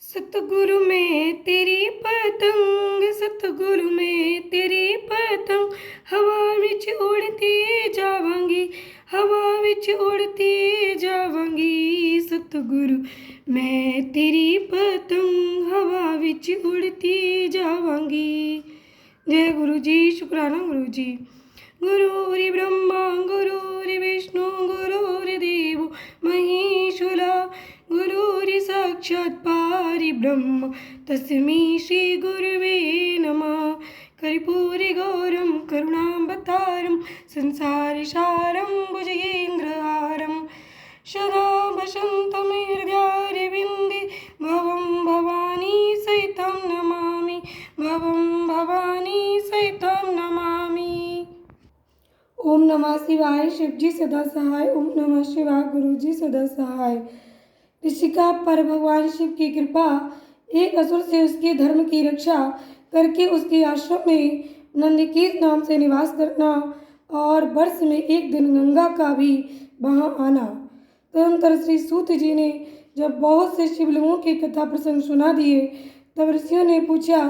सतगुरु में तेरी पतंग, सतगुरु में तेरी पतंग, हवा विच उड़ती जावांगी, हवा विच उड़ती जावांगी। सतगुरु मैं तेरी पतंग, हवा विच उड़ती जावांगी। जय गुरु जी। शुक्राना गुरु जी। गुरुरि ब्रह्मा गुरुरि विष्णु गुरुर्देवो महेश्वरा, गुरुरि साक्षात् पारिब्रह्म तस्मै श्री गुरुवे नमः। कर्पूरी गौरम करुणावतारम संसार सारम भुजगेन्द्रहारम, सदा वसन्तं हृदयारविन्दे भवं भवानी सहितं नमामि, भवं भवानी सहितं नमामि। ओम नमः शिवाय। शिव जी सदा सहाय। ओम नमः शिवाय। गुरु जी सदा सहाय। ऋषिका पर भगवान शिव की कृपा। एक असुर से उसके धर्म की रक्षा करके उसके आश्रम में नंदिकेश नाम से निवास करना और वर्ष में एक दिन गंगा का भी वहाँ आना। तदनंतर श्री सूत जी ने जब बहुत से शिवलिंगों की कथा प्रसंग सुना दिए, तब ऋषियों ने पूछा,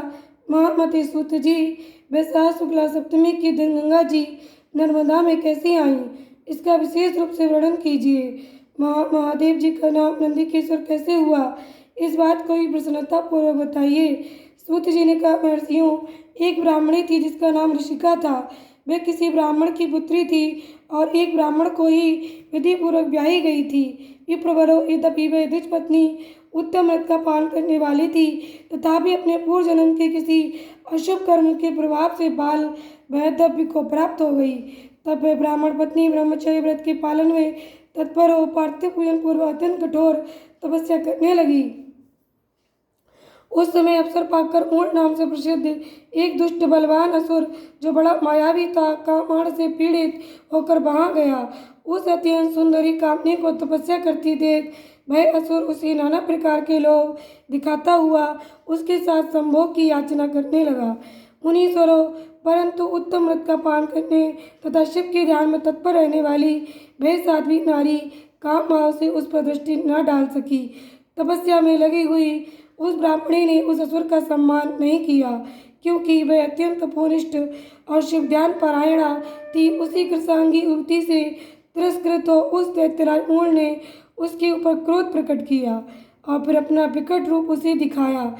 महामते सूत जी, वैशाख शुक्ला सप्तमी के दिन गंगा जी नर्मदा में कैसे आईं, इसका विशेष रूप से वर्णन कीजिए। महादेव जी का नाम नंदिकेश्वर कैसे हुआ, इस बात को भी प्रसन्नता पूर्वक बताइए। सूत जी ने कहा, महर्षियों, एक ब्राह्मणी थी जिसका नाम ऋषिका था। वह किसी ब्राह्मण की पुत्री थी और एक ब्राह्मण को ही विधि पूर्वक ब्याही गई थी। विप्रवरो यद्यपि वह द्विज पत्नी उत्तम व्रत का पालन करने वाली थी, तथापि अपने पूर्व जन्म के किसी अशुभ कर्म के प्रभाव से बाल वैधव्य को प्राप्त हो गई। तब वह ब्राह्मण पत्नी ब्रह्मचर्य व्रत के पालन में तत्पर हो पार्थिव पूजन पूर्व अत्यंत कठोर तपस्या करने लगी। उस समय अवसर पाकर ऊंट नाम से प्रसिद्ध एक दुष्ट बलवान असुर, जो बड़ा मायावी था, कामाड़ से पीड़ित होकर वहां गया। उस अत्यंत सुंदरी कामनी को तपस्या करती देख वह असुर उसे नाना प्रकार के लोभ दिखाता हुआ उसके साथ संभोग की याचना करने लगा। उन्हीं स्वरों परंतु उत्तम व्रत का पालन करने तथा शिव के ध्यान में तत्पर रहने वाली वह साध्वी नारी काम भाव से उस पर दृष्टि न डाल सकी। तपस्या में लगी हुई उस ब्राह्मणी ने उस असुर का सम्मान नहीं किया, क्योंकि वह अत्यंत तपोनिष्ठ और शिव ध्यान परायणा थी। उसी कृषांगी युवती से तिरस्कृत हो उस दैत्यराज ऊंट ने उसके ऊपर क्रोध प्रकट किया और फिर अपना विकट रूप उसे दिखाया।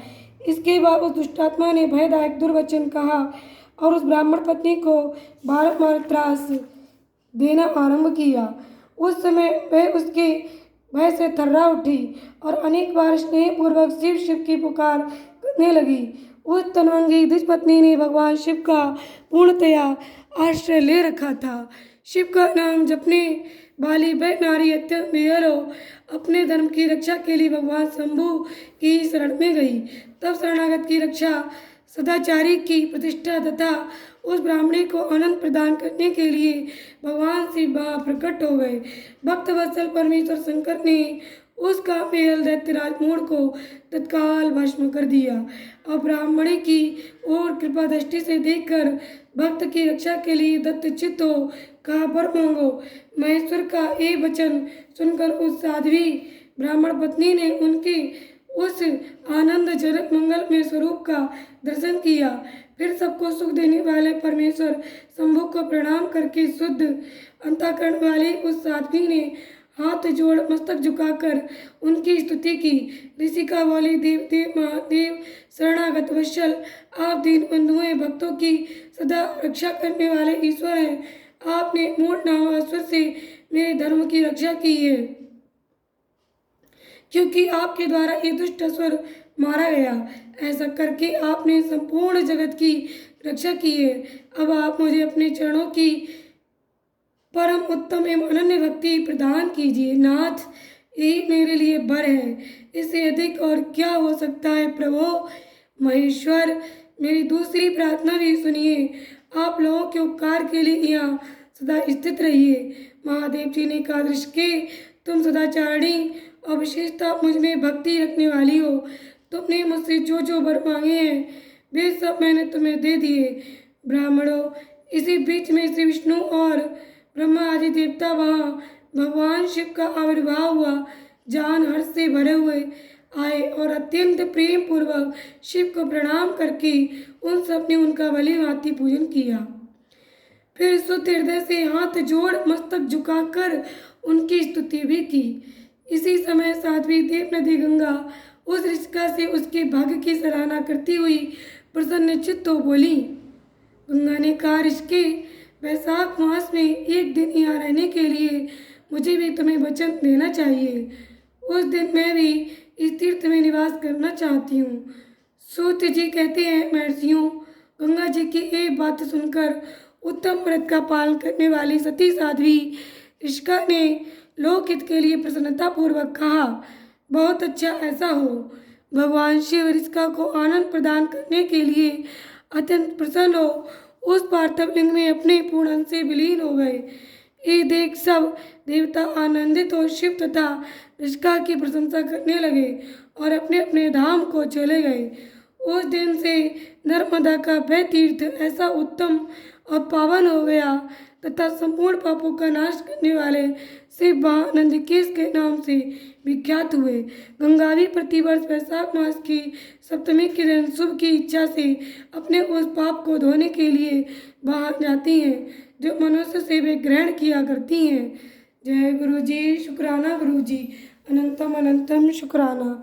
इसके बाद उस दुष्टात्मा ने भयदायक दुर्वचन कहा और उस ब्राह्मण पत्नी को बारंबार त्रास देना आरंभ किया। उस समय वह उसके भय से थर्रा उठी और अनेक बार स्नेहपूर्वक शिव शिव की पुकार करने लगी। उस तन्वंगी द्विज पत्नी ने भगवान शिव का पूर्णतया आश्रय ले रखा था। शिव का नाम जपने वाली वह नारी अत्यंत विहल हो अपने धर्म की रक्षा के लिए भगवान शंभु की शरण में गई। तब शरणागत की रक्षा, सदाचारी की प्रतिष्ठा तथा उस ब्राह्मणी को आनंद प्रदान करने के लिए भगवान शिव वहाँ प्रकट हो गए। भक्त वत्सल परमेश्वर शंकर ने उस कामेल दैत्यराज मूढ़ को तत्काल भस्म कर दिया और ब्राह्मणी की ओर कृपा दृष्टि से देखकर भक्त की रक्षा के लिए दत्त चित्त हो कहा, वर मांगो। महेश्वर का ये वचन सुनकर उस साध्वी ब्राह्मण पत्नी ने उनके उस आनंदजनक मंगलमय स्वरूप का दर्शन किया। फिर सबको सुख देने वाले परमेश्वर शंभु को प्रणाम करके शुद्ध अंतःकरण वाली उस साध्वी ने हाथ जोड़ मस्तक झुकाकर उनकी स्तुति की। ऋषिका वाली देव देव महादेव शरणागत वत्सल, आप दीन बंधु हैं, भक्तों की सदा रक्षा करने वाले ईश्वर हैं। आपने मूढ़ नाम असुर से मेरे धर्म की रक्षा की है, क्योंकि आपके द्वारा ये दुष्ट असुर मारा गया। ऐसा करके आपने संपूर्ण जगत की रक्षा की है। अब आप मुझे अपने चरणों की परम उत्तम एवं अनन्य भक्ति प्रदान कीजिए। नाथ, यही मेरे लिए वर है, इससे अधिक और क्या हो सकता है। प्रभु महेश्वर, मेरी दूसरी प्रार्थना भी सुनिए। आप लोगों के उपकार के लिए यहाँ सदा स्थित रहिए। महादेव जी ने कहा, ऋषिके, तुम सदाचारिणी और विशेषता मुझ में भक्ति रखने वाली हो। तुमने मुझसे जो जो वर मांगे हैं वे सब मैंने तुम्हें दे दिए। ब्राह्मणों, इसी बीच में श्री विष्णु और ब्रह्मा आदि देवता वहाँ भगवान शिव का आविर्भाव हुआ। जान हर्ष से भरे हुए आए और अत्यंत प्रेम पूर्वक शिव को प्रणाम करके उन सब ने उनका भली भांति पूजन किया। फिर शुद्ध हृदय से हाथ जोड़ मस्तक झुकाकर उनकी स्तुति भी की। इसी समय साध्वी देव नदी गंगा उस ऋषिका से उसके भाग्य की सराहना करती हुई प्रसन्नचित्त हो बोली। गंगा ने कहा, ऋषिके, वैशाख मास में एक दिन यहाँ रहने के लिए मुझे भी तुम्हें वचन देना चाहिए। उस दिन मैं भी इस तीर्थ में निवास करना चाहती हूँ। सूत जी कहते हैं, महर्षियों, गंगा जी की एक बात सुनकर उत्तम व्रत का पालन करने वाली सती साध्वी ऋषिका ने लोकहित के लिए प्रसन्नतापूर्वक कहा, बहुत अच्छा, ऐसा हो। भगवान शिव ऋषिका को आनंद प्रदान करने के लिए अत्यंत प्रसन्न हो उस पार्थिव लिंग में अपने पूर्ण अंश से विलीन हो गए। ये देख सब देवता आनंदित हो शिव तथा ऋषिका की प्रशंसा करने लगे और अपने अपने धाम को चले गए। उस दिन से नर्मदा का वह तीर्थ ऐसा उत्तम और पावन हो गया तथा संपूर्ण पापों का नाश करने वाले शिव महानंदकेश के नाम से विख्यात हुए। गंगा भी प्रतिवर्ष वैशाख मास की सप्तमी के दिन शुभ की इच्छा से अपने उस पाप को धोने के लिए वहाँ जाती हैं जो मनुष्य से वे ग्रहण किया करती हैं। जय गुरु जी, शुक्राना गुरु जी, अनंतम अनंतम शुक्राना।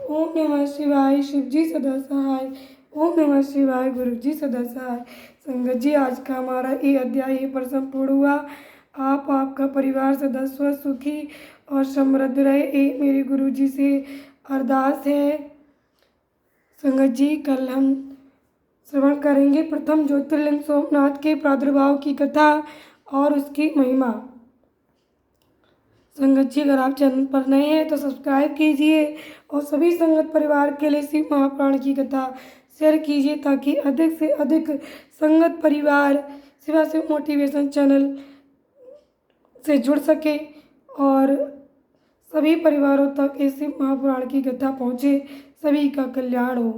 ओम नमः शिवाय, शिव जी सदा सहाय। ओम नमः शिवाय, गुरु जी सदा सहाय। संगत जी, आज का हमारा ये अध्याय यहीं पर संपूर्ण हुआ। आपका परिवार सदस्य सुखी और समृद्ध रहे, ये मेरे गुरु जी से अरदास है। संगत जी, कल हम श्रवण करेंगे प्रथम ज्योतिर्लिंग सोमनाथ के प्रादुर्भाव की कथा और उसकी महिमा। संगत जी, अगर आप चैनल पर नए हैं तो सब्सक्राइब कीजिए और सभी संगत परिवार के लिए शिव महापुराण की कथा शेयर कीजिए ताकि अधिक से अधिक संगत परिवार शिवा शिव मोटिवेशन चैनल से जुड़ सके और सभी परिवारों तक इस शिव महापुराण की कथा पहुँचे। सभी का कल्याण हो।